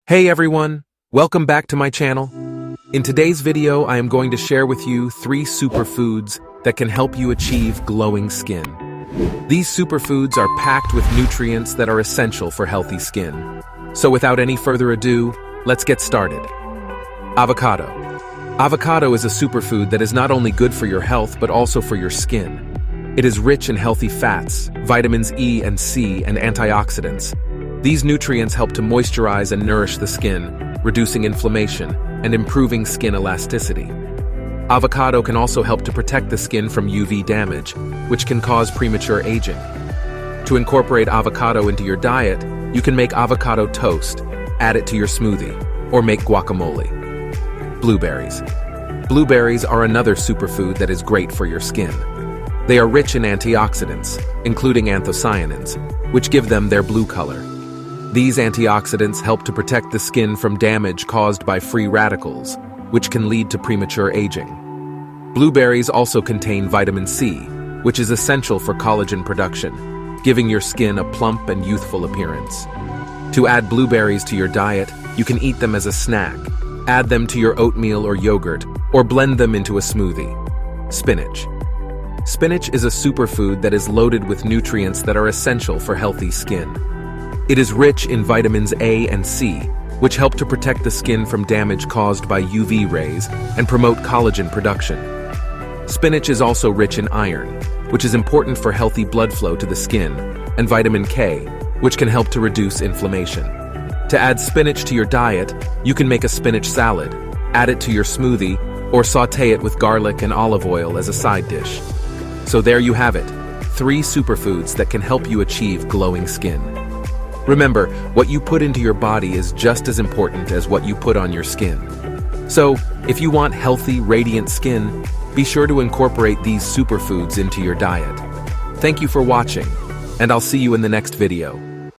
Hey everyone, welcome back to my channel. In today's video, I am going to share with you 3 superfoods that can help you achieve glowing skin. These superfoods are packed with nutrients that are essential for healthy skin. So without any further ado, let's get started. Avocado. Avocado is a superfood that is not only good for your health but also for your skin. It is rich in healthy fats, vitamins E and C, and antioxidants. These nutrients help to moisturize and nourish the skin, reducing inflammation and improving skin elasticity. Avocado can also help to protect the skin from UV damage, which can cause premature aging. To incorporate avocado into your diet, you can make avocado toast, add it to your smoothie, or make guacamole. Blueberries. Blueberries are another superfood that is great for your skin. They are rich in antioxidants, including anthocyanins, which give them their blue color. These antioxidants help to protect the skin from damage caused by free radicals, which can lead to premature aging. Blueberries also contain vitamin C, which is essential for collagen production, giving your skin a plump and youthful appearance. To add blueberries to your diet, you can eat them as a snack, add them to your oatmeal or yogurt, or blend them into a smoothie. Spinach. Spinach is a superfood that is loaded with nutrients that are essential for healthy skin. It is rich in vitamins A and C, which help to protect the skin from damage caused by UV rays and promote collagen production. Spinach is also rich in iron, which is important for healthy blood flow to the skin, and vitamin K, which can help to reduce inflammation. To add spinach to your diet, you can make a spinach salad, add it to your smoothie, or sauté it with garlic and olive oil as a side dish. So there you have it, 3 superfoods that can help you achieve glowing skin. Remember, what you put into your body is just as important as what you put on your skin. So, if you want healthy, radiant skin, be sure to incorporate these superfoods into your diet. Thank you for watching, and I'll see you in the next video.